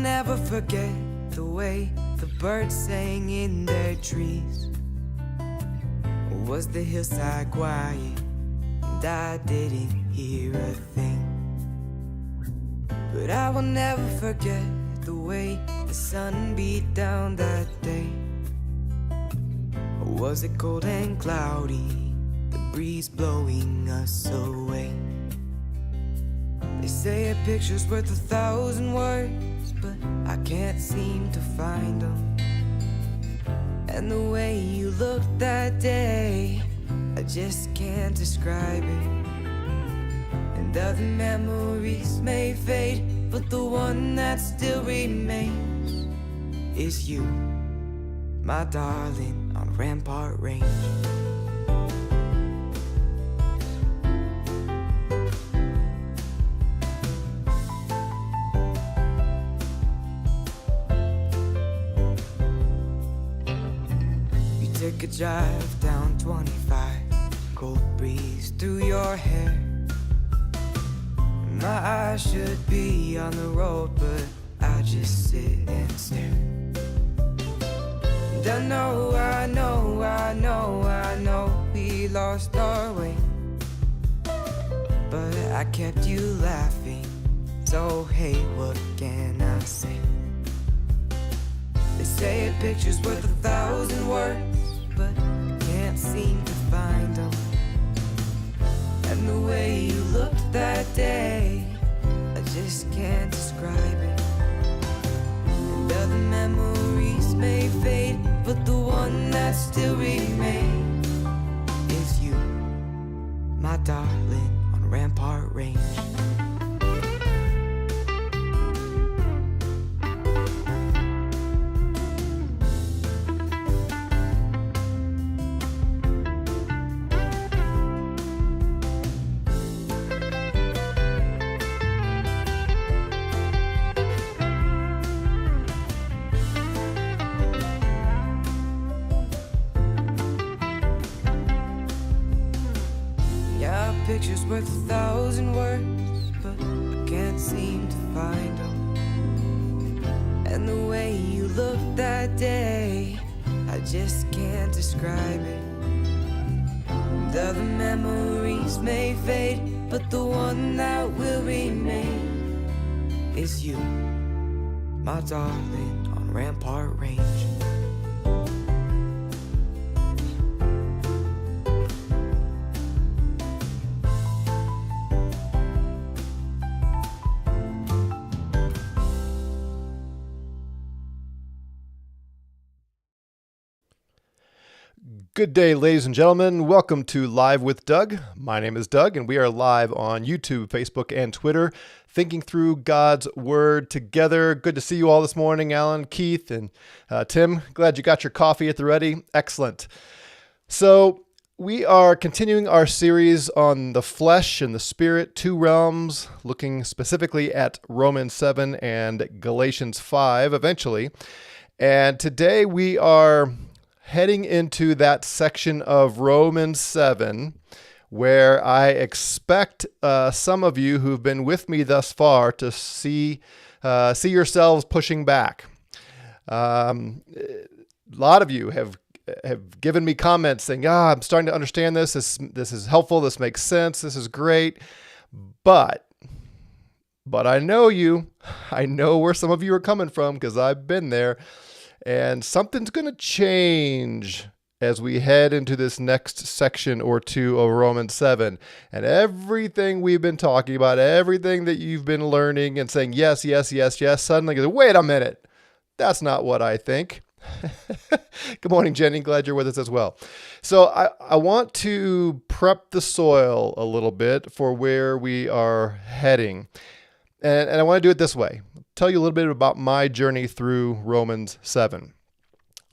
never forget the way the birds sang in their trees. Was the hillside quiet and I didn't hear a thing. But I will never forget the way the sun beat down that day. Or was it cold and cloudy, the breeze blowing us away? They say a picture's worth 1,000 words, but I can't seem to find them. And the way you looked that day, I just can't describe it. And other memories may fade, but the one that still remains is you, my darling, on Rampart Range. Took a drive down 25, cold breeze through your hair. My eyes should be on the road, but I just sit and stare. And I know we lost our way, but I kept you laughing, so hey, what can I say? They say a picture's worth 1,000 words, but can't seem to find them. And the way you looked that day, I just can't describe it. And other memories may fade, but the one that still remains is you, my darling, on Rampart Range. Picture's worth 1,000 words, but I can't seem to find them. And the way you looked that day, I just can't describe it. And other memories may fade, but the one that will remain is you, my darling, on Rampart Range. Good day, ladies and gentlemen. Welcome to Live with Doug. My name is Doug, and we are live on YouTube, Facebook, and Twitter, thinking through God's Word together. Good to see you all this morning, Alan, Keith, and Tim. Glad you got your coffee at the ready. Excellent. So we are continuing our series on the flesh and the spirit, two realms, looking specifically at Romans 7 and Galatians 5 eventually. And today we are heading into that section of Romans 7 where I expect some of you who've been with me thus far to see yourselves pushing back. A lot of you have given me comments saying, I'm starting to understand this. This is helpful. This makes sense. This is great. But I know you. I know where some of you are coming from because I've been there. And something's going to change as we head into this next section or two of Romans 7. And everything we've been talking about, everything that you've been learning and saying, yes, yes, yes, yes, suddenly goes, wait a minute. That's not what I think. Good morning, Jenny. Glad you're with us as well. So I want to prep the soil a little bit for where we are heading. And I want to do it this way. Tell you a little bit about my journey through Romans 7.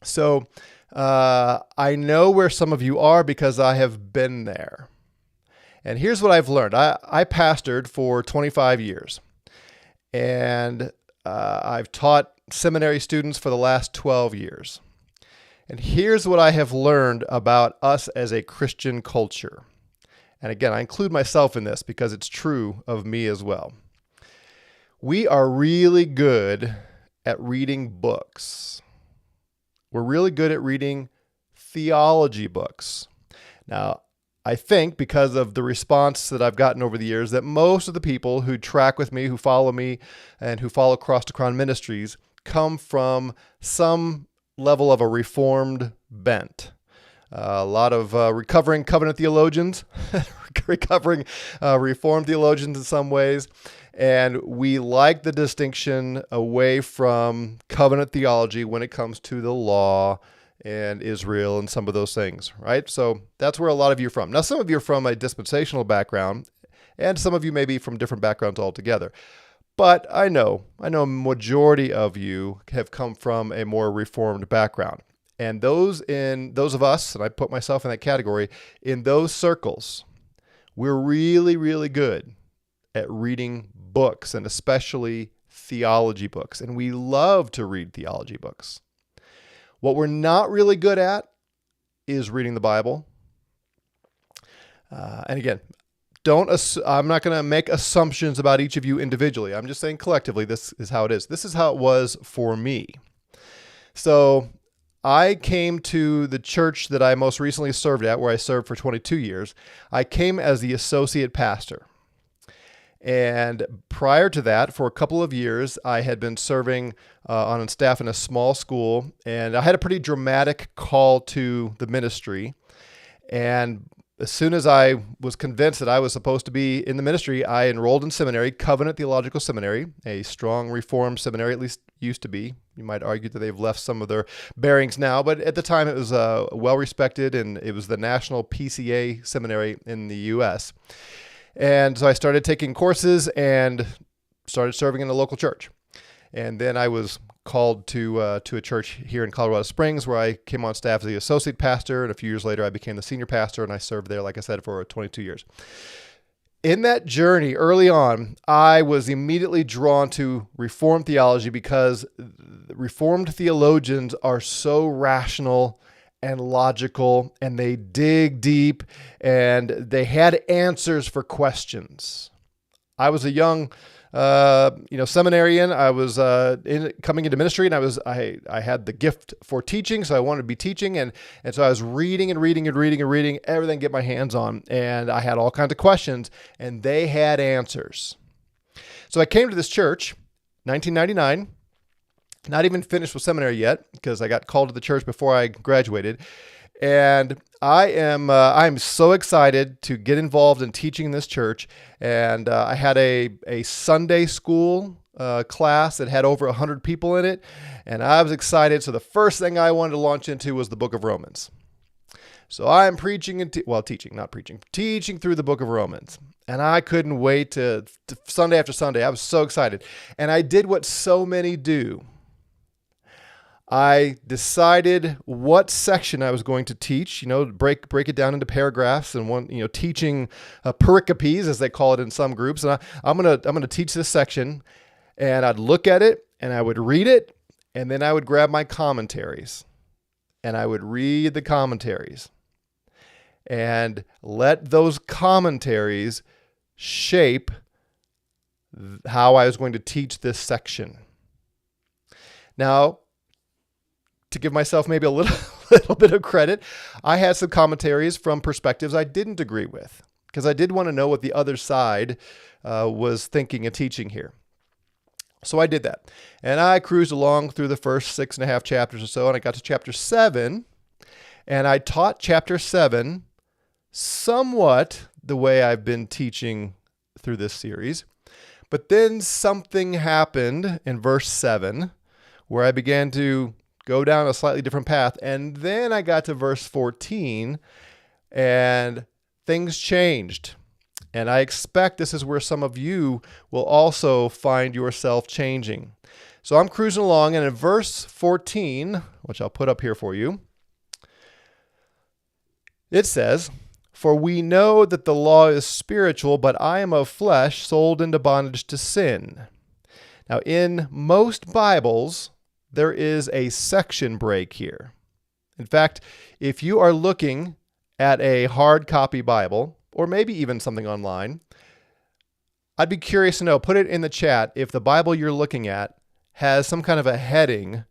So I know where some of you are because I have been there. And here's what I've learned. I pastored for 25 years. And I've taught seminary students for the last 12 years. And here's what I have learned about us as a Christian culture. And again, I include myself in this because it's true of me as well. We are really good at reading books. We're really good at reading theology books. Now, I think because of the response that I've gotten over the years that most of the people who track with me, who follow me, and who follow Cross to Crown Ministries come from some level of a reformed bent. A lot of recovering covenant theologians, recovering reformed theologians in some ways. And we like the distinction away from covenant theology when it comes to the law and Israel and some of those things, right? So that's where a lot of you are from. Now, some of you are from a dispensational background, and some of you may be from different backgrounds altogether. But I know a majority of you have come from a more reformed background. And those of us, and I put myself in that category, in those circles, we're really, really good at reading books, and especially theology books. And we love to read theology books. What we're not really good at is reading the Bible. And again, I'm not going to make assumptions about each of you individually. I'm just saying collectively, this is how it is. This is how it was for me. So I came to the church that I most recently served at, where I served for 22 years. I came as the associate pastor. And prior to that, for a couple of years, I had been serving on staff in a small school, and I had a pretty dramatic call to the ministry. And as soon as I was convinced that I was supposed to be in the ministry, I enrolled in seminary, Covenant Theological Seminary, a strong Reformed seminary, at least used to be. You might argue that they've left some of their bearings now, but at the time it was well-respected, and it was the national PCA seminary in the U.S. And so I started taking courses and started serving in a local church. And then I was called to a church here in Colorado Springs, where I came on staff as the associate pastor. And a few years later, I became the senior pastor, and I served there, like I said, for 22 years. In that journey, early on, I was immediately drawn to Reformed theology because Reformed theologians are so rational and logical, and they dig deep, and they had answers for questions. I was a young, seminarian. I was coming into ministry, and I had the gift for teaching, so I wanted to be teaching, and so I was reading everything, get my hands on, and I had all kinds of questions, and they had answers. So I came to this church, 1999. Not even finished with seminary yet, because I got called to the church before I graduated. And I'm so excited to get involved in teaching in this church. And I had a Sunday school class that had over 100 people in it. And I was excited. So the first thing I wanted to launch into was the book of Romans. So I'm teaching through the book of Romans. And I couldn't wait to Sunday after Sunday. I was so excited. And I did what so many do. I decided what section I was going to teach, break it down into paragraphs and teaching pericopes, as they call it in some groups. And I'm going to teach this section, and I'd look at it and I would read it, and then I would grab my commentaries and I would read the commentaries and let those commentaries shape how I was going to teach this section. Now, to give myself maybe a little bit of credit, I had some commentaries from perspectives I didn't agree with, because I did want to know what the other side was thinking and teaching here. So I did that. And I cruised along through the first 6.5 chapters or so, and I got to chapter 7, and I taught chapter 7 somewhat the way I've been teaching through this series. But then something happened in verse 7 where I began to go down a slightly different path. And then I got to verse 14 and things changed. And I expect this is where some of you will also find yourself changing. So I'm cruising along, and in verse 14, which I'll put up here for you, it says, "For we know that the law is spiritual, but I am of flesh, sold into bondage to sin." Now, in most Bibles, there is a section break here. In fact, if you are looking at a hard copy Bible, or maybe even something online, I'd be curious to know, put it in the chat, if the Bible you're looking at has some kind of a heading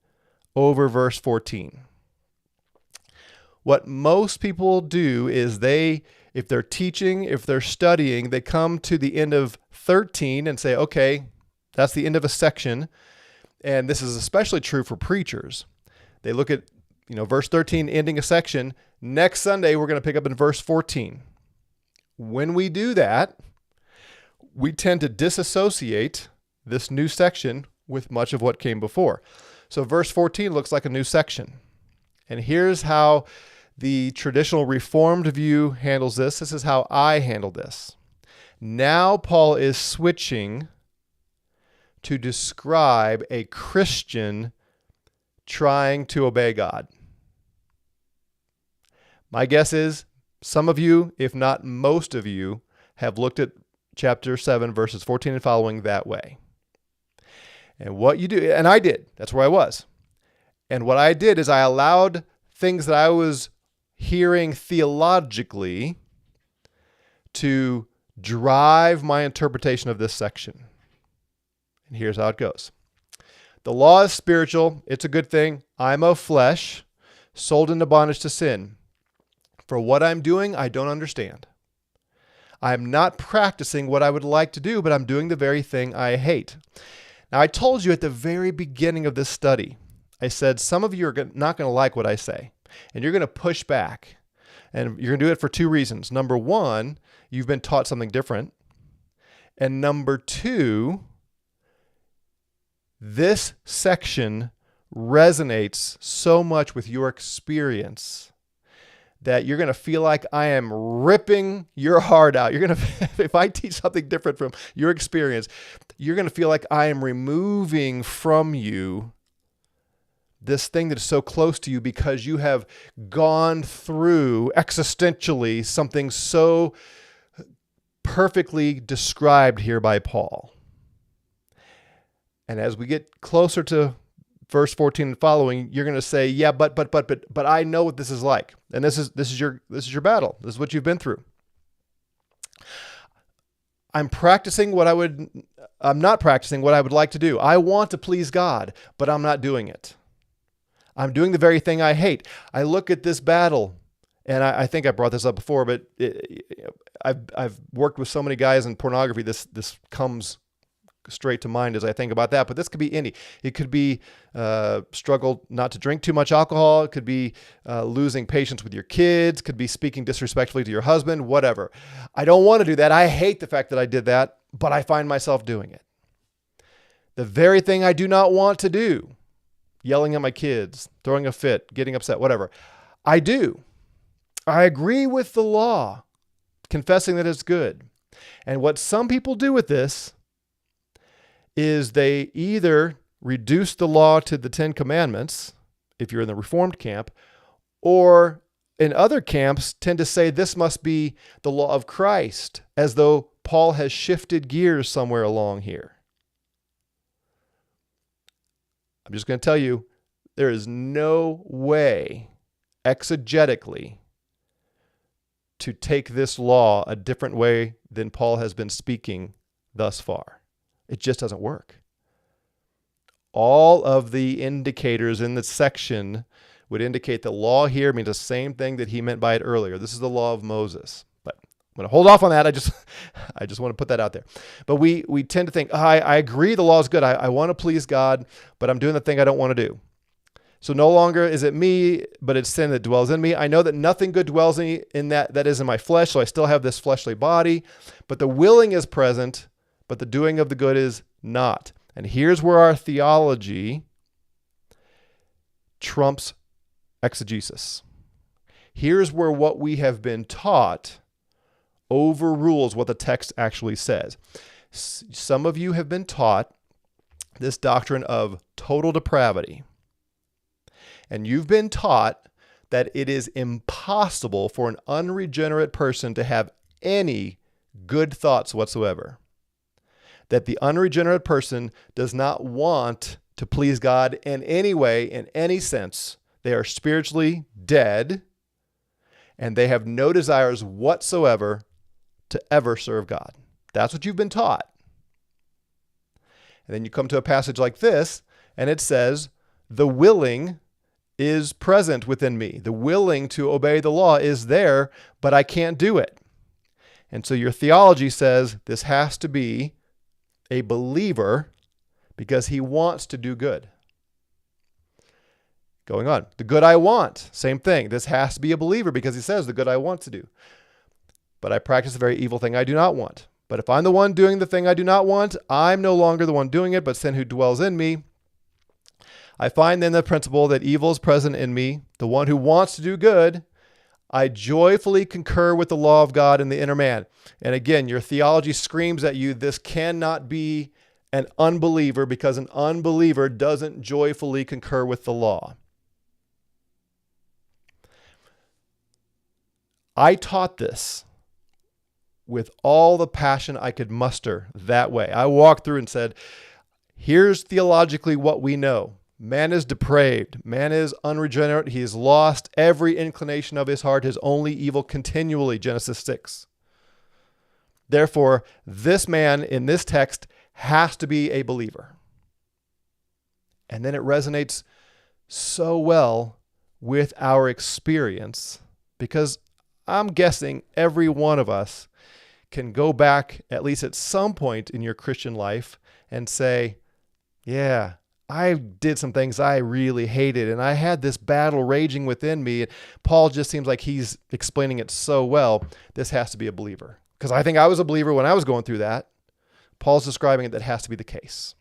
over verse 14. What most people do is if they're teaching, if they're studying, they come to the end of 13 and say, okay, that's the end of a section. And this is especially true for preachers. They look at, verse 13 ending a section. Next Sunday, we're going to pick up in verse 14. When we do that, we tend to disassociate this new section with much of what came before. So verse 14 looks like a new section. And here's how the traditional Reformed view handles this. This is how I handle this. Now Paul is switching to describe a Christian trying to obey God. My guess is some of you, if not most of you, have looked at chapter 7, verses 14 and following that way. And what you do, and I did, that's where I was. And what I did is I allowed things that I was hearing theologically to drive my interpretation of this section. And here's how it goes. The law is spiritual. It's a good thing. I'm of flesh, sold into bondage to sin. For what I'm doing, I don't understand. I'm not practicing what I would like to do, but I'm doing the very thing I hate. Now, I told you at the very beginning of this study, I said, some of you are not going to like what I say, and you're going to push back. And you're going to do it for two reasons. Number one, you've been taught something different. And number two, this section resonates so much with your experience that you're going to feel like I am ripping your heart out. You're going to, if I teach something different from your experience, you're going to feel like I am removing from you this thing that is so close to you because you have gone through existentially something so perfectly described here by Paul. And as we get closer to verse 14 and following, you're going to say, yeah, but I know what this is like. And this is your battle. This is what you've been through. I'm not practicing what I would like to do. I want to please God, but I'm not doing it. I'm doing the very thing I hate. I look at this battle, and I think I brought this up before, but I've worked with so many guys in pornography. This comes straight to mind as I think about that. But this could be any. It could be struggle not to drink too much alcohol. It could be losing patience with your kids. Could be speaking disrespectfully to your husband. Whatever. I don't want to do that. I hate the fact that I did that, but I find myself doing it. The very thing I do not want to do. Yelling at my kids, throwing a fit, getting upset, whatever. I do. I agree with the law, confessing that it's good. And what some people do with this is they either reduce the law to the 10 Commandments, if you're in the Reformed camp, or in other camps tend to say this must be the law of Christ, as though Paul has shifted gears somewhere along here. I'm just going to tell you, there is no way exegetically to take this law a different way than Paul has been speaking thus far. It just doesn't work. All of the indicators in the section would indicate the law here means the same thing that he meant by it earlier. This is the law of Moses. But I'm going to hold off on that. I just want to put that out there. But we tend to think, I agree the law is good. I want to please God, but I'm doing the thing I don't want to do. So no longer is it me, but it's sin that dwells in me. I know that nothing good dwells in that is in my flesh, so I still have this fleshly body. But the willing is present, but the doing of the good is not. And here's where our theology trumps exegesis. Here's where what we have been taught overrules what the text actually says. Some of you have been taught this doctrine of total depravity. And you've been taught that it is impossible for an unregenerate person to have any good thoughts whatsoever. That the unregenerate person does not want to please God in any way, in any sense. They are spiritually dead, and they have no desires whatsoever to ever serve God. That's what you've been taught. And then you come to a passage like this, And it says, the willing is present within me. The willing to obey the law is there, but I can't do it. And so your theology says this has to be a believer because he wants to do good. Going on. The good I want, same thing. This has to be a believer because he says the good I want to do. But I practice a very evil thing I do not want. But if I'm the one doing the thing I do not want, I'm no longer the one doing it, but sin who dwells in me. I find then the principle that evil is present in me, the one who wants to do good. I joyfully concur with the law of God in the inner man. And again, your theology screams at you, this cannot be an unbeliever because an unbeliever doesn't joyfully concur with the law. I taught this with all the passion I could muster that way. I walked through and said, here's theologically what we know. Man is depraved. Man is unregenerate. He has lost every inclination of his heart, his only evil continually, Genesis 6. Therefore, this man in this text has to be a believer. And then it resonates so well with our experience because I'm guessing every one of us can go back, at least at some point in your Christian life, and say, yeah, I did some things I really hated, and I had this battle raging within me. And Paul just seems like he's explaining it so well. This has to be a believer. Because I think I was a believer when I was going through that. Paul's describing it, that has to be the case.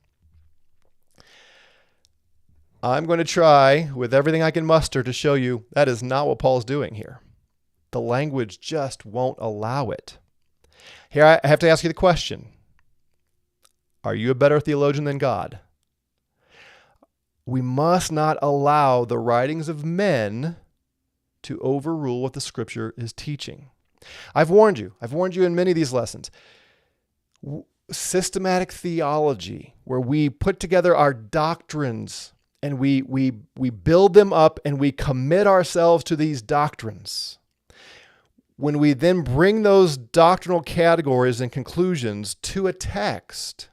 I'm going to try with everything I can muster to show you that is not what Paul's doing here. The language just won't allow it. Here I have to ask you the question. Are you a better theologian than God? We must not allow the writings of men to overrule what the Scripture is teaching. I've warned you in many of these lessons. Systematic theology, where we put together our doctrines and we build them up and we commit ourselves to these doctrines. When we then bring those doctrinal categories and conclusions to a text,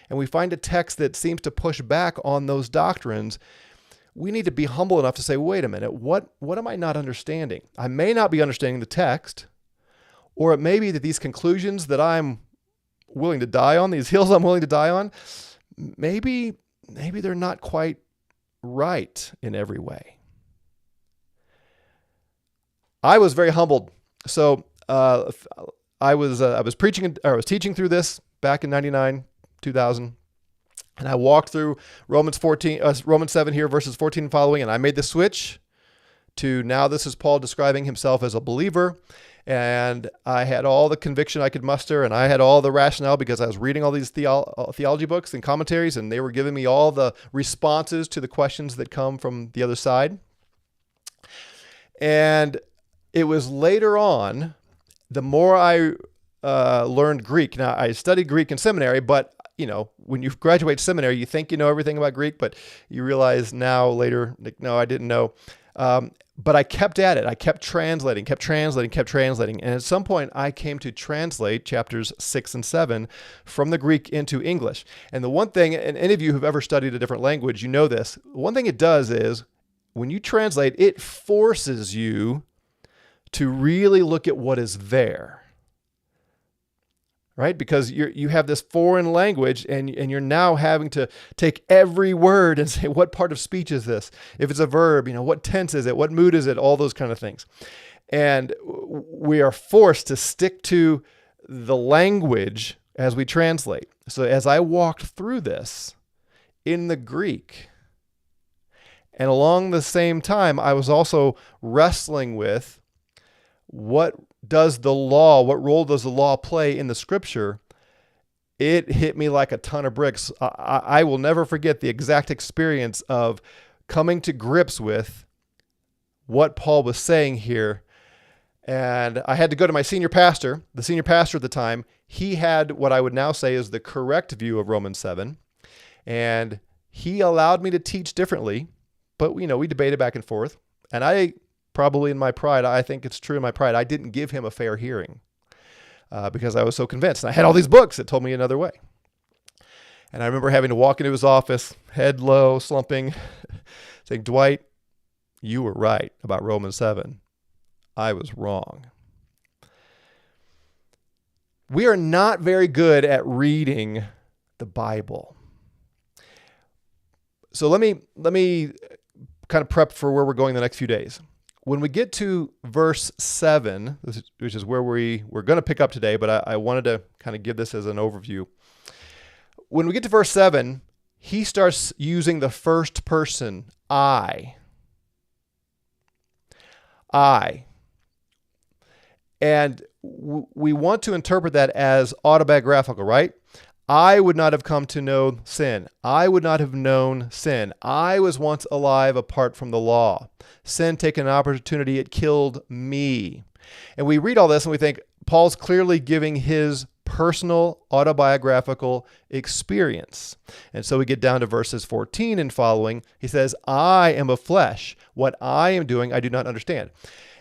and we find a text that seems to push back on those doctrines, we need to be humble enough to say, wait a minute, what am I not understanding? I may not be understanding the text, or it may be that these conclusions that I'm willing to die on, these hills I'm willing to die on, maybe they're not quite right in every way. I was very humbled. So I was teaching through this back in 99, 2000, and I walked through Romans 7 here, verses 14 and following, and I made the switch to now this is Paul describing himself as a believer, and I had all the conviction I could muster, and I had all the rationale because I was reading all these theology books and commentaries, and they were giving me all the responses to the questions that come from the other side. And it was later on, the more I learned Greek. Now, I studied Greek in seminary, but when you graduate seminary, you think you know everything about Greek, but you realize now later, no, I didn't know. But I kept at it. I kept translating. And at some point, I came to translate chapters 6 and 7 from the Greek into English. And the one thing, and any of you who've ever studied a different language, you know this. One thing it does is when you translate, it forces you to really look at what is there. Right? Because you have this foreign language and you're now having to take every word and say, what part of speech is this? If it's a verb, what tense is it? What mood is it? All those kind of things. And we are forced to stick to the language as we translate. So as I walked through this in the Greek, and along the same time, I was also wrestling with what role does the law play in the Scripture? It hit me like a ton of bricks. I will never forget the exact experience of coming to grips with what Paul was saying here. And I had to go to my senior pastor. The senior pastor at the time, he had what I would now say is the correct view of Romans 7. And he allowed me to teach differently, but we debated back and forth. And I probably in my pride, I think it's true in my pride, I didn't give him a fair hearing because I was so convinced. And I had all these books that told me another way. And I remember having to walk into his office, head low, slumping, saying, Dwight, you were right about Romans 7. I was wrong. We are not very good at reading the Bible. So let me kind of prep for where we're going the next few days. When we get to verse 7, which is where we're going to pick up today, but I wanted to kind of give this as an overview. When we get to verse 7, he starts using the first person, I. And we want to interpret that as autobiographical, right? I would not have come to know sin. I would not have known sin. I was once alive apart from the law. Sin taken an opportunity, it killed me. And we read all this and we think Paul's clearly giving his personal autobiographical experience. And so we get down to verses 14 and following. He says, I am of flesh. What I am doing, I do not understand.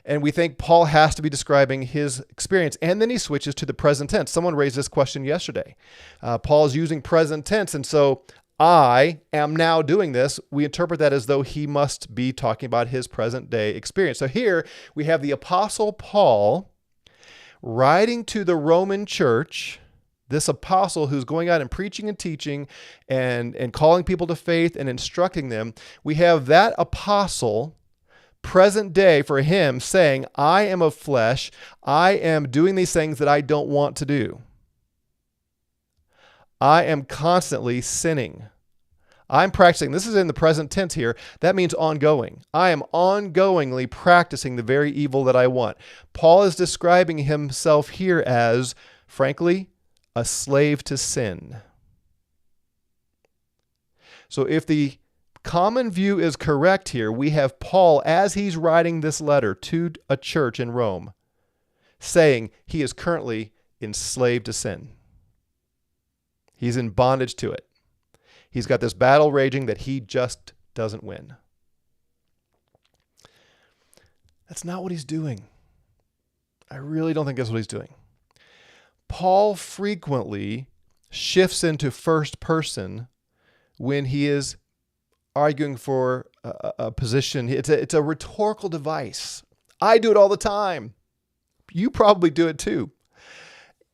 And we think Paul has to be describing his experience. And then he switches to the present tense. Someone raised this question yesterday. Paul's using present tense. And so I am now doing this. We interpret that as though he must be talking about his present day experience. So here we have the Apostle Paul writing to the Roman church, this apostle who's going out and preaching and teaching and calling people to faith and instructing them. We have that apostle present day for him saying, I am of flesh. I am doing these things that I don't want to do. I am constantly sinning. I'm practicing. This is in the present tense here. That means ongoing. I am ongoingly practicing the very evil that I want. Paul is describing himself here as, frankly, a slave to sin. So if the common view is correct here, we have Paul, as he's writing this letter to a church in Rome, saying he is currently enslaved to sin. He's in bondage to it. He's got this battle raging that he just doesn't win. That's not what he's doing. I really don't think that's what he's doing. Paul frequently shifts into first person when he is arguing for a position. It's a rhetorical device. I do it all the time. You probably do it too.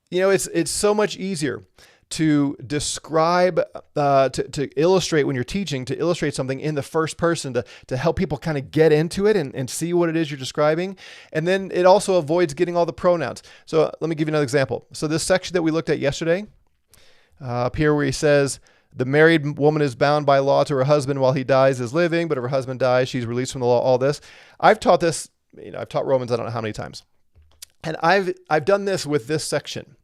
You know, it's so much easier to describe, to illustrate when you're teaching, to illustrate something in the first person to help people kind of get into it and see what it is you're describing. And then it also avoids getting all the pronouns. So let me give you another example. So this section that we looked at yesterday, up here where he says, the married woman is bound by law to her husband while he dies is living, but if her husband dies, she's released from the law, all this. I've taught this, I've taught Romans, I don't know how many times. And I've done this with this section,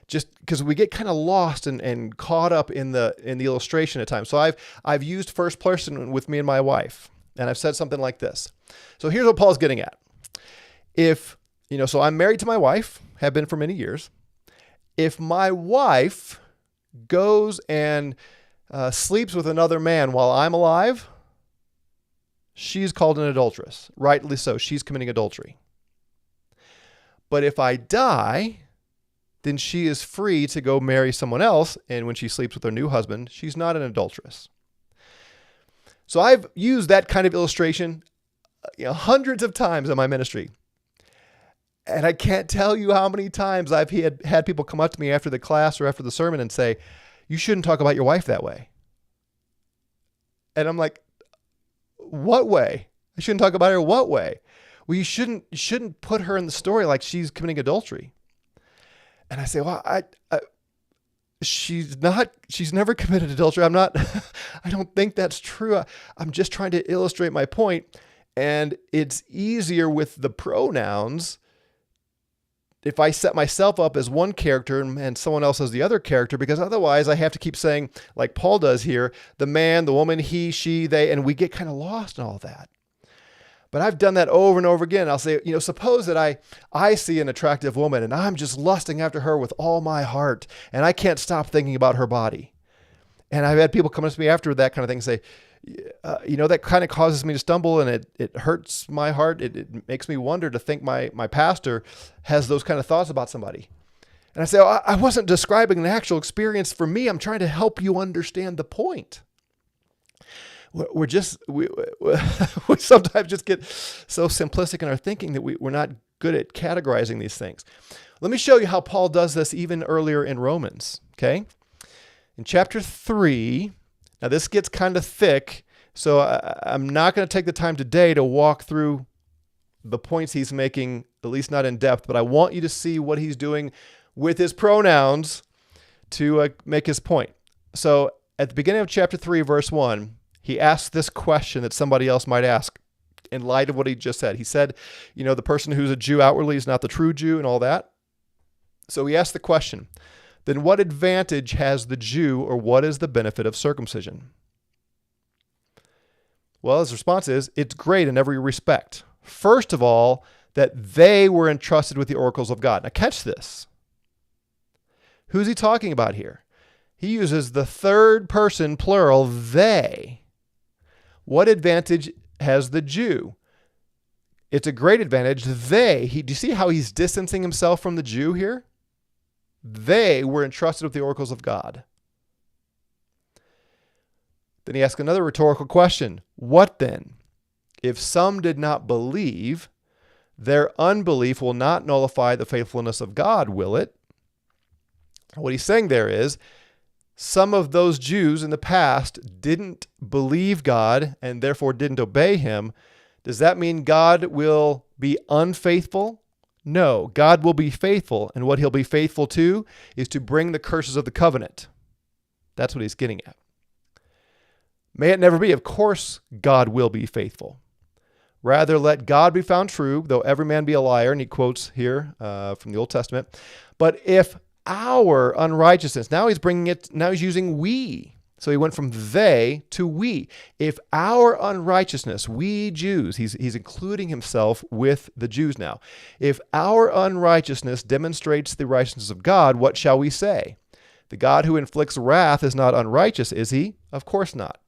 just because we get kind of lost and caught up in the illustration at times. So I've used first person with me and my wife, and I've said something like this. So here's what Paul's getting at. So I'm married to my wife, have been for many years. If my wife goes and sleeps with another man while I'm alive, she's called an adulteress. Rightly so. She's committing adultery. But if I die, then she is free to go marry someone else. And when she sleeps with her new husband, she's not an adulteress. So I've used that kind of illustration hundreds of times in my ministry. And I can't tell you how many times I've had people come up to me after the class or after the sermon and say, you shouldn't talk about your wife that way. And I'm like, what way? I shouldn't talk about her what way? Well, you shouldn't put her in the story like she's committing adultery. And I say, well, she's never committed adultery. I don't think that's true. I'm just trying to illustrate my point. And it's easier with the pronouns if I set myself up as one character and someone else as the other character, because otherwise I have to keep saying, like Paul does here, the man, the woman, he, she, they, and we get kind of lost in all that. But I've done that over and over again. I'll say, suppose that I see an attractive woman and I'm just lusting after her with all my heart and I can't stop thinking about her body. And I've had people come up to me after that kind of thing and say, that kind of causes me to stumble and it hurts my heart. It makes me wonder to think my pastor has those kind of thoughts about somebody. And I say, oh, I wasn't describing an actual experience for me. I'm trying to help you understand the point. We sometimes just get so simplistic in our thinking that we're not good at categorizing these things. Let me show you how Paul does this even earlier in Romans, okay? In chapter 3, now this gets kind of thick, so I'm not going to take the time today to walk through the points he's making, at least not in depth, but I want you to see what he's doing with his pronouns to make his point. So at the beginning of chapter 3, verse 1, he asks this question that somebody else might ask in light of what he just said. He said, the person who's a Jew outwardly is not the true Jew and all that. So he asked the question, then what advantage has the Jew, or what is the benefit of circumcision? Well, his response is, it's great in every respect. First of all, that they were entrusted with the oracles of God. Now catch this. Who's he talking about here? He uses the third person plural, they. What advantage has the Jew? It's a great advantage. Do you see how he's distancing himself from the Jew here? They were entrusted with the oracles of God. Then he asks another rhetorical question. What then? If some did not believe, their unbelief will not nullify the faithfulness of God, will it? What he's saying there is, some of those Jews in the past didn't believe God and therefore didn't obey him. Does that mean God will be unfaithful? No, God will be faithful, and what he'll be faithful to is to bring the curses of the covenant. That's what he's getting at. May it never be. Of course, God will be faithful. Rather, let God be found true, though every man be a liar, and he quotes here from the Old Testament. But if our unrighteousness, now he's using we. So he went from they to we. If our unrighteousness, we Jews, he's including himself with the Jews now. If our unrighteousness demonstrates the righteousness of God, what shall we say? The God who inflicts wrath is not unrighteous, is he? Of course not.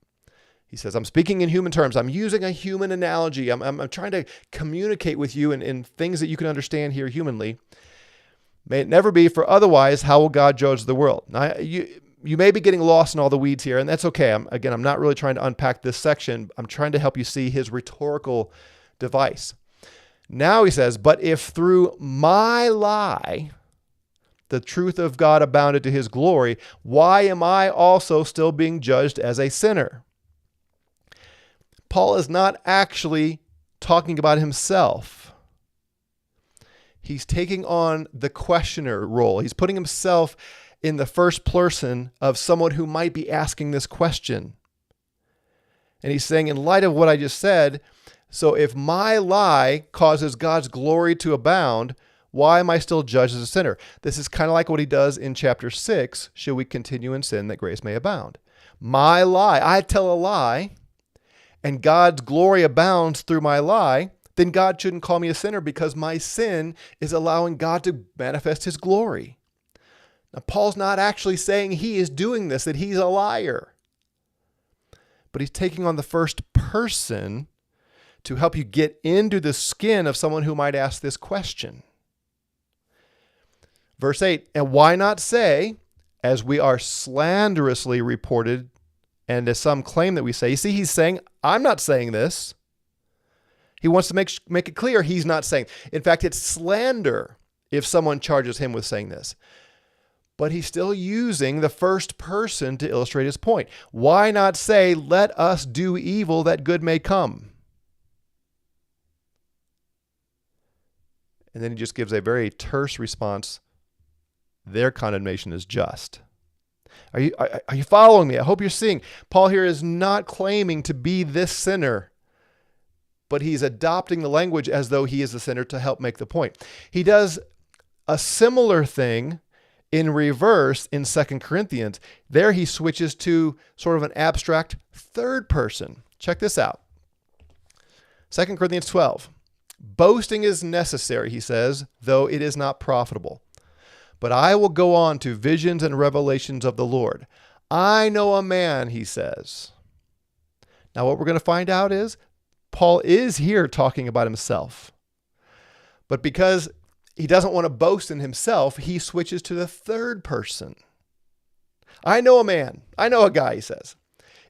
He says, I'm speaking in human terms. I'm using a human analogy. I'm trying to communicate with you in things that you can understand here humanly. May it never be, for otherwise, how will God judge the world? Now, you may be getting lost in all the weeds here, and that's okay. I'm not really trying to unpack this section. I'm trying to help you see his rhetorical device. Now he says, but if through my lie the truth of God abounded to his glory, why am I also still being judged as a sinner? Paul is not actually talking about himself. He's taking on the questioner role. He's putting himself in the first person of someone who might be asking this question. And he's saying, in light of what I just said, so if my lie causes God's glory to abound, why am I still judged as a sinner? This is kind of like what he does in chapter 6. Should we continue in sin that grace may abound? My lie, I tell a lie, and God's glory abounds through my lie, then God shouldn't call me a sinner because my sin is allowing God to manifest his glory. Now, Paul's not actually saying he is doing this, that he's a liar. But he's taking on the first person to help you get into the skin of someone who might ask this question. Verse 8, and why not say, as we are slanderously reported, and as some claim that we say. You see, he's saying, I'm not saying this. He wants to make it clear he's not saying. In fact, it's slander if someone charges him with saying this. But he's still using the first person to illustrate his point. Why not say, let us do evil that good may come? And then he just gives a very terse response. Their condemnation is just. Are you following me? I hope you're seeing. Paul here is not claiming to be this sinner, but he's adopting the language as though he is the sinner to help make the point. He does a similar thing in reverse in 2 Corinthians. There he switches to sort of an abstract third person. Check this out. 2 Corinthians 12. Boasting is necessary, he says, though it is not profitable. But I will go on to visions and revelations of the Lord. I know a man, he says. Now what we're going to find out is Paul is here talking about himself. But because he doesn't want to boast in himself. He switches to the third person. I know a guy, he says,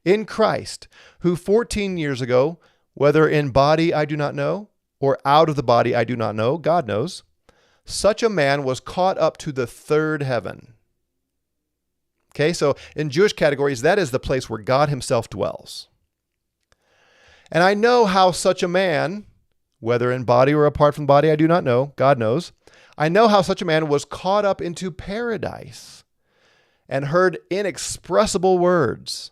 in Christ, who 14 years ago, whether in body I do not know, or out of the body I do not know, God knows, such a man was caught up to the third heaven. Okay, so in Jewish categories, that is the place where God himself dwells. And I know how such a man, whether in body or apart from body I do not know, God knows, I know how such a man was caught up into paradise and heard inexpressible words,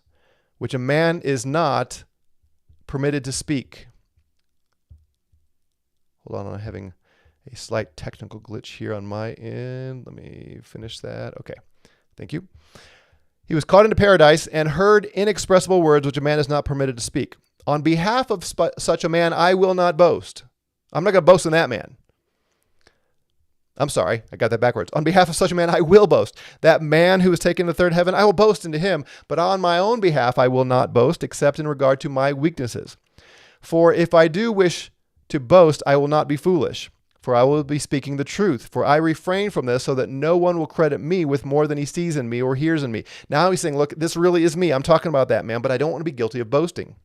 which a man is not permitted to speak. Hold on, I'm having a slight technical glitch here on my end. Let me finish that. Okay, thank you. He was caught into paradise and heard inexpressible words which a man is not permitted to speak. On behalf of such a man, I will not boast. I'm not going to boast in that man. I'm sorry, I got that backwards. On behalf of such a man, I will boast. That man who was taken to the third heaven, I will boast into him. But on my own behalf, I will not boast, except in regard to my weaknesses. For if I do wish to boast, I will not be foolish, for I will be speaking the truth. For I refrain from this so that no one will credit me with more than he sees in me or hears in me. Now he's saying, look, this really is me. I'm talking about that man, but I don't want to be guilty of boasting.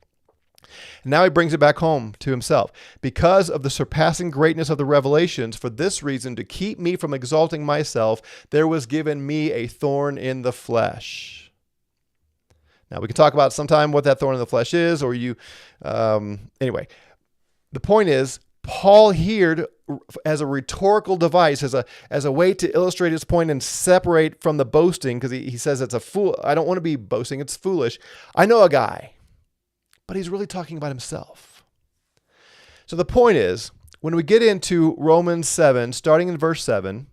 And now he brings it back home to himself. Because of the surpassing greatness of the revelations, for this reason, to keep me from exalting myself, there was given me a thorn in the flesh. Now we can talk about sometime what that thorn in the flesh is, or anyway. The point is, Paul here, as a rhetorical device, as a way to illustrate his point and separate from the boasting, because he says it's a fool. I don't want to be boasting. It's foolish. I know a guy, but he's really talking about himself. So the point is, when we get into Romans 7, starting in verse 7,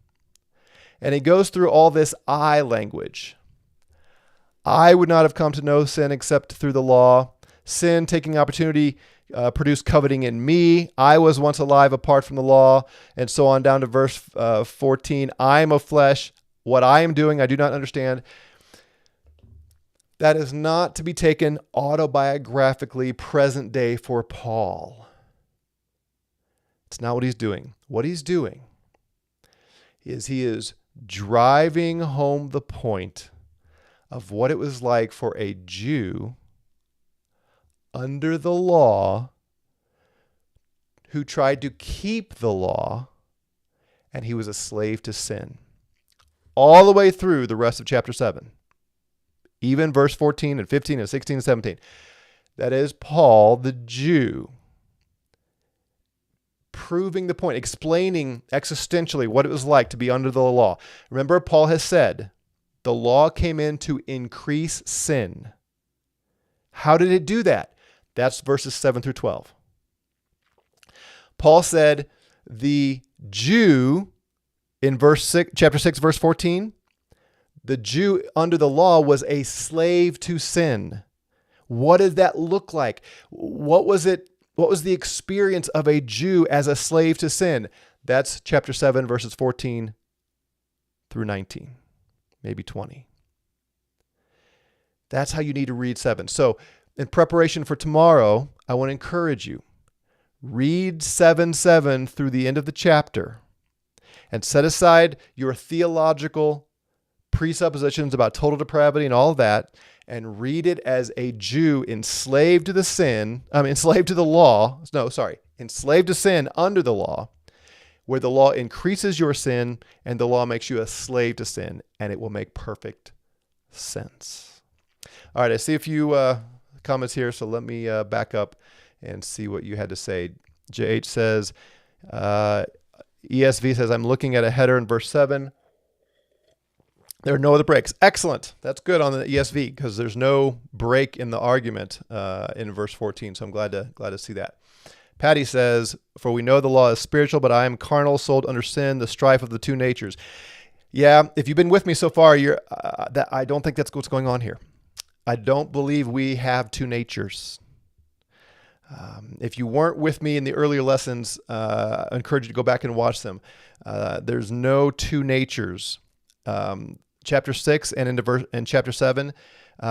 and he goes through all this I language. I would not have come to know sin except through the law. Sin, taking opportunity, produced coveting in me. I was once alive apart from the law, and so on down to verse 14. I am of flesh. What I am doing, I do not understand. That is not to be taken autobiographically present day for Paul. It's not what he's doing. What he's doing is he is driving home the point of what it was like for a Jew under the law who tried to keep the law, and he was a slave to sin. All the way through the rest of chapter 7. Even verse 14 and 15 and 16 and 17. That is Paul, the Jew, proving the point, explaining existentially what it was like to be under the law. Remember, Paul has said, the law came in to increase sin. How did it do that? That's verses 7 through 12. Paul said the Jew in chapter 6, verse 14, the Jew under the law was a slave to sin. What did that look like? What was it? What was the experience of a Jew as a slave to sin? That's chapter 7, verses 14 through 19, maybe 20. That's how you need to read 7. So in preparation for tomorrow, I want to encourage you. Read 7:7 through the end of the chapter and set aside your theological presuppositions about total depravity and all of that, and read it as a Jew enslaved to the enslaved to sin under the law, where the law increases your sin and the law makes you a slave to sin, and it will make perfect sense. All right, I see a few comments here, so let me back up and see what you had to say. JH says, ESV says, I'm looking at a header in verse 7. There are no other breaks. Excellent. That's good on the ESV because there's no break in the argument in verse 14. So I'm glad to see that. Patty says, for we know the law is spiritual, but I am carnal, sold under sin, the strife of the two natures. Yeah, if you've been with me so far, I don't think that's what's going on here. I don't believe we have two natures. If you weren't with me in the earlier lessons, I encourage you to go back and watch them. There's no two natures. Chapter 6 and in chapter 7,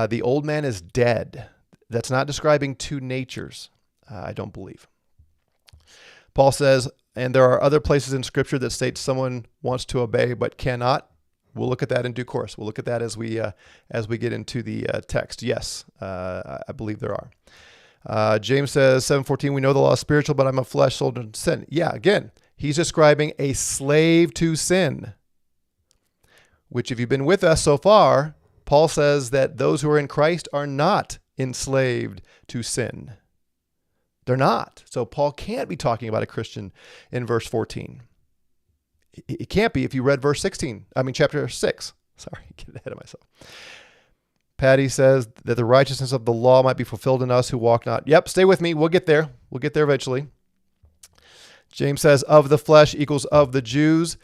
the old man is dead. That's not describing two natures, I don't believe. Paul says, and there are other places in Scripture that state someone wants to obey but cannot. We'll look at that in due course. We'll look at that as we get into the text. Yes, I believe there are. James says, 7:14, we know the law is spiritual, but I'm a flesh sold in sin. Yeah, again, he's describing a slave to sin, which if you've been with us so far, Paul says that those who are in Christ are not enslaved to sin. They're not. So Paul can't be talking about a Christian in verse 14. It can't be if you read chapter 6. Sorry, get ahead of myself. Patty says that the righteousness of the law might be fulfilled in us who walk not. Yep, stay with me. We'll get there. We'll get there eventually. James says of the flesh equals of the Jews.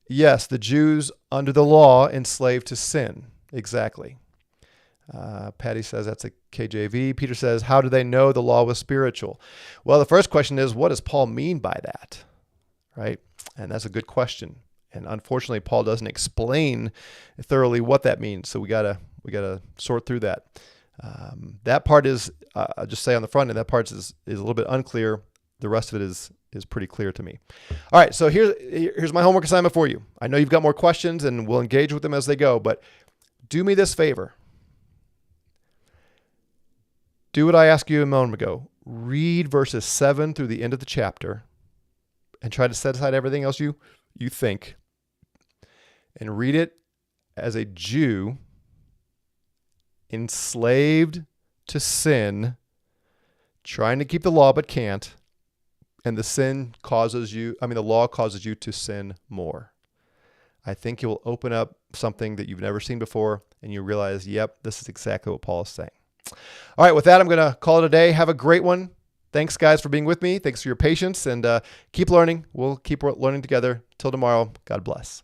Yes, the Jews under the law enslaved to sin. Exactly. Patty says that's a KJV. Peter says, how do they know the law was spiritual? Well, the first question is, what does Paul mean by that? Right? And that's a good question. And unfortunately, Paul doesn't explain thoroughly what that means. So we gotta sort through that. That part is, I'll just say on the front end, that part is a little bit unclear. The rest of it is pretty clear to me. All right, so here's my homework assignment for you. I know you've got more questions, and we'll engage with them as they go, but do me this favor. Do what I asked you a moment ago. Read verses 7 through the end of the chapter and try to set aside everything else you think and read it as a Jew enslaved to sin, trying to keep the law but can't, and the law causes you to sin more. I think you'll open up something that you've never seen before, and you realize, yep, this is exactly what Paul is saying. All right, with that, I'm going to call it a day. Have a great one. Thanks, guys, for being with me. Thanks for your patience, and keep learning. We'll keep learning together. Till tomorrow, God bless.